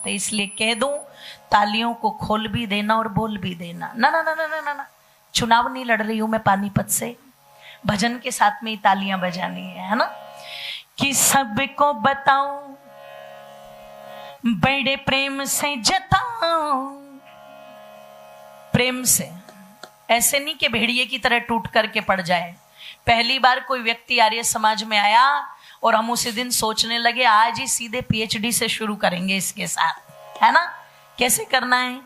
सकते, इसलिए कह दूं, तालियों को खोल भी देना और बोल भी देना। ना ना ना ना ना ना, चुनाव नहीं लड़ रही हूं मैं पानीपत से, भजन के साथ में ही तालियां बजानी है ना। कि सबको बताऊं, बड़े प्रेम से जताऊं, प्रेम से, ऐसे नहीं कि भेड़िए की तरह टूट करके पड़ जाए। पहली बार कोई व्यक्ति आर्य समाज में आया और हम उसी दिन सोचने लगे आज ही सीधे पीएचडी से शुरू करेंगे इसके साथ, है ना। कैसे करना है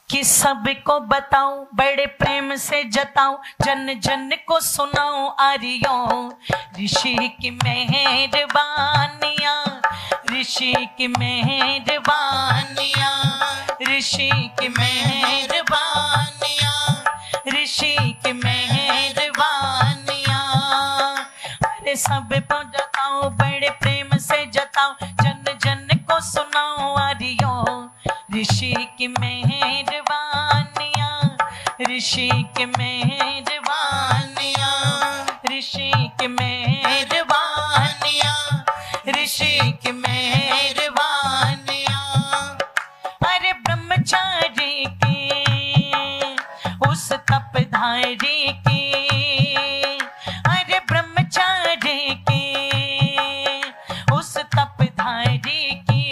कि सबको बताऊं, बड़े प्रेम से जताऊं, जन जन को सुनाऊं आर्यों ऋषि की मेहरबानियां, ऋषि की मेहरबानियां, ऋषि की मेहरबानियां, ऋषि की मेहरबानियां। अरे सब को जताऊं, बड़े प्रेम से जताऊं, जन जन को सुनाऊं आर्यों ऋषि की मेहरबानियां, ऋषि की मेहरबानियां, ऋषि की मेहरबानियां, ऋषि की मेहरबानियां। अरे ब्रह्मचारी की उस तपधारी की, अरे ब्रह्मचारी की उस तपधारी की,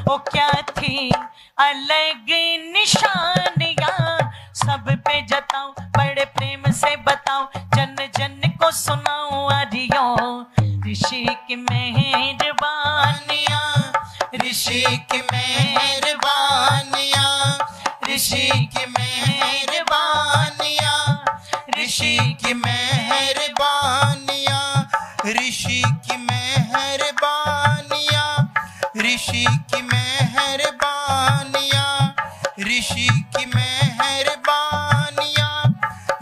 वो क्या थी अलग निशानियां, सब पे जताऊं, बड़े प्रेम से बताऊं, जन जन को सुनाऊं आर्यों ऋषि की मेहरबानियां, ऋषि की मेहरबानियां, ऋषि की मेहरबानियां, ऋषि की मेहरबानियां, ऋषि की मेहरबानियां, ऋषि की मेहरबानियां, ऋषि की मेहरबानियां,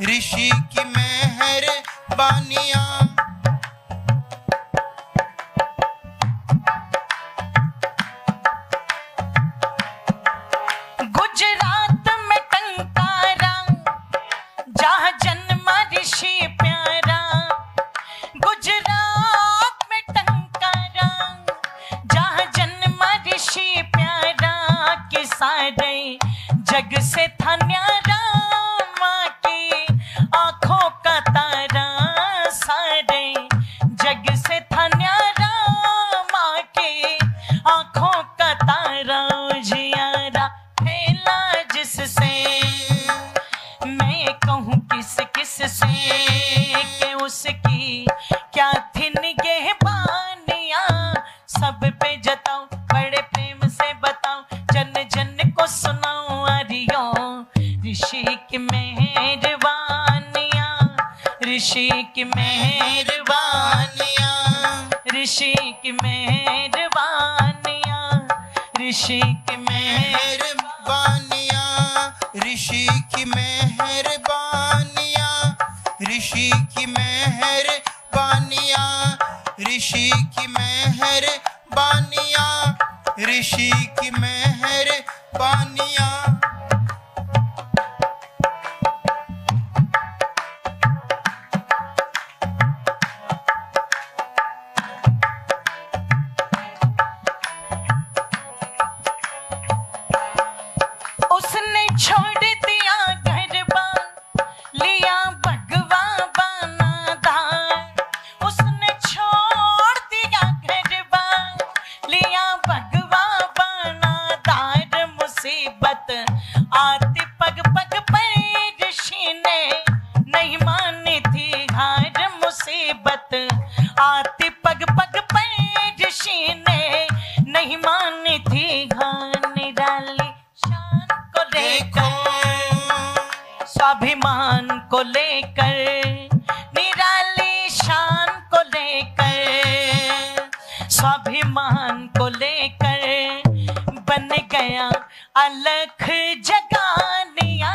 ऋषि की मेहरबानियां। गुजरात में टंकारा जहाँ जन्मा ऋषि प्यारा, गुजरात में टंकारा जहाँ जन्मा ऋषि प्यारा, कि सारे जग से था न्यारा माँ की आंखों का तारा, सारे जग से था न्यारा माँ की आंखों का तारा, जियारा फैला जिससे, मैं कहूँ किस किस से कि उसकी क्या थी निगहबानियां, सब पे जताऊं, बड़े प्रेम से बताऊं, जन जन को सुनाऊं आर्यों ऋषि की मेहरबानियां, ऋषि की मेहरबानियां, ऋषि की मेहरबानियां, ऋषि की मेहरबानियां, ऋषि की मेहरबानियां, ऋषि की मेहरबानियां, ऋषि की मेहरबानियां, ऋषि की मेहरबानियां। उसने छोड़ दिया घर-बार, लिया भगवा बाना धार, उसने छोड़ दिया घर-बार, लिया भगवा बाना धार, मुसीबत आती पग पग पर ऋषि ने नहीं मानी थी हार, मुसीबत आती पग पग पर ऋषि ने नहीं मानी थी हार, निराली शान को लेकर, स्वाभिमान को लेकर, निराली शान को लेकर, स्वाभिमान को लेकर, बन गया अलख जगानिया,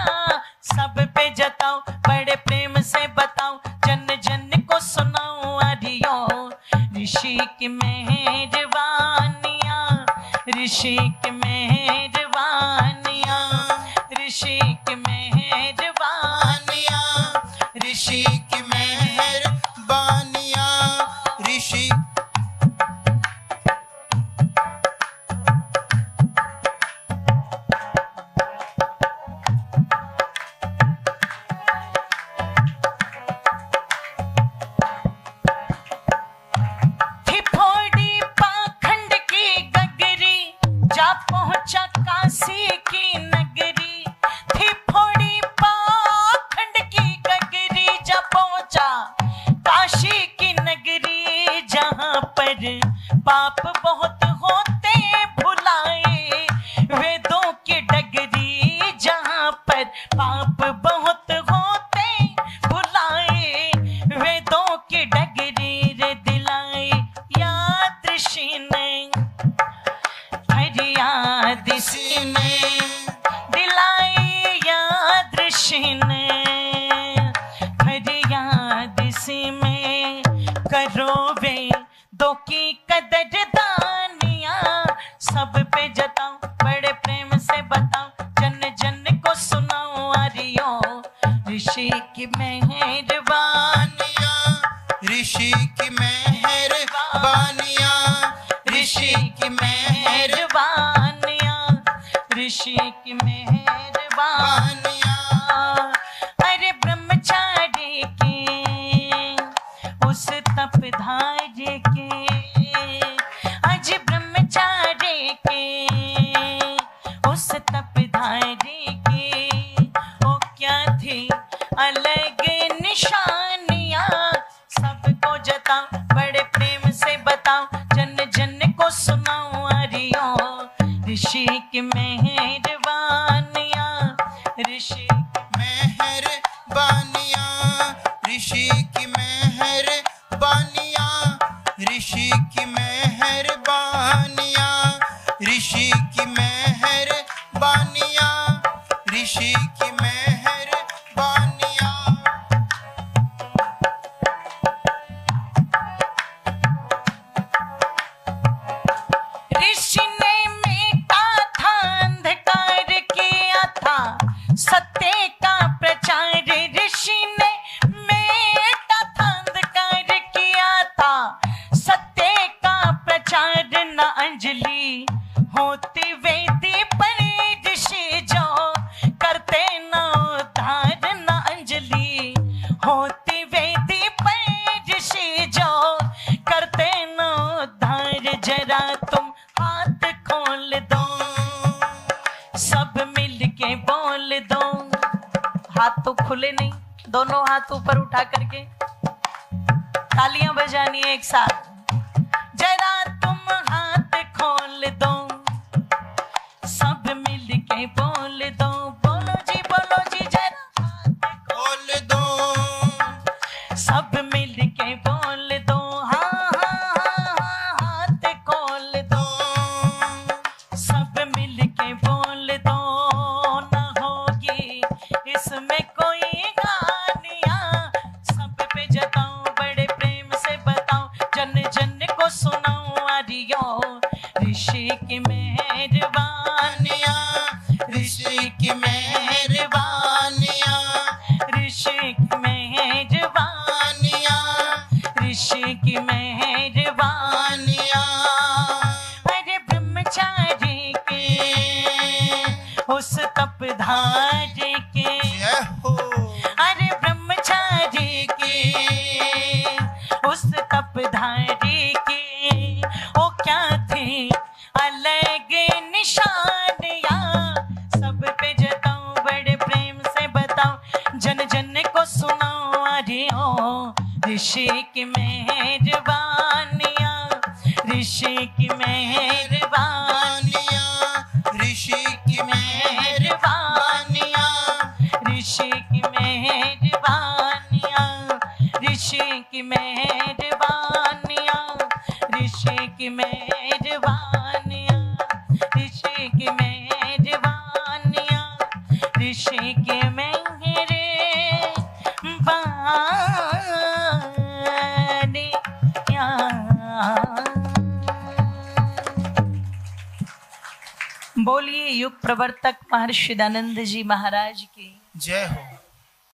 सब पे जताऊं, बड़े प्रेम से बताऊं, जन जन को सुनाऊं आर्यों ऋषि की मेहरबानियां, ऋषि की मेहरबानियां, ऋषि की मेहरबानियां, ऋषि की मेहरबानियां, ऋषि पहुंचा काशी की नगरी, थी फोड़ी पाखंड की गगरी। जब पहुंचा काशी की नगरी, जहां पर पाप बहुत होते भुलाए, वेदों की डगरी। जहां पर पाप बहुत होते भुलाए, वेदों की डगरी रे दिलाए। याद ऋषि ने, याद ऋषि ने दिलाए, याद ऋषि ने। याद इसी में करो वे दो की कदर दानिया, सब पे जताओ बड़े प्रेम से बताओ, जन जन को सुनाओ आरियो ऋषि की मेहरबानिया, ऋषि की मेहरबानिया, ऋषि की मेहरबानिया, ऋषि की मेहरबानिया। अरे ब्रह्मचारी के उस तपधारी के, आज ब्रह्मचारी के उस तपधारी की, ओ क्या थी अलग निशानियां, सबको जताओ बड़े प्रेम से बताओ, जन जन को सुनाओ आरियो ऋषि की मेहरबानिया, ऋषि मेहरबानिया, ऋषि की मेहरबानिया, ऋषि की मेहरबानिया, ऋषि की मेहरबानिया, ऋषि की मेहरबानिया। ऋषि ने मेटा था अंधकार किया था, सत्य का प्रचार। ऋषि ने मेटा था अंधकार किया था, सत्य का प्रचार। न अंजलि होती वेदी पर ऋषि जो करते न उद्धार, न अंजलि होती वेदी पर ऋषि जो करते न उद्धार। जरा तुम हाथ खोल दो, सब मिल के बोल दो। हाथ तो खुले नहीं, दोनों हाथ ऊपर उठा करके तालियां बजानी है एक साथ। जरा तुम हाथ खोल दो, सब मिल के बोल दो। बोलो जी जरा हाथ खोल दो, सब मिल के बोल दो। हाँ हाँ हाँ हाथ खोल दो, सब मिल के बोल दो। न होगी इसमें कोई गानियां, सब पे जताओ बड़े प्रेम से बताओ, जन जन को सुनाओ आरियो ऋषि की मेहरबानिया, ऋषि की मेहरबानिया, ऋषि की मेहरबानिया, ऋषि की मेहरबानिया। अरे ब्रह्मचारी के उस तपधारी के, जय हो। अरे ब्रह्मचारी के उस तपधारी के, ओ क्या थी अलग निशानियां, सब पे जताओ बड़े प्रेम से बताओ, जन जन को सुनाओ आरियो ऋषि की मेहरबानिया, ऋषि की मेहरबानिया, ऋषि की मेहरबानिया, ऋषि की मेहरबानिया, ऋषि की मेहरबानिया, ऋषि की मेहरबानिया, ऋषि की मेहरबानिया, ऋषि की मेहरबानिया। बोलिए युग प्रवर्तक महर्षि दयानंद जी महाराज की जय हो।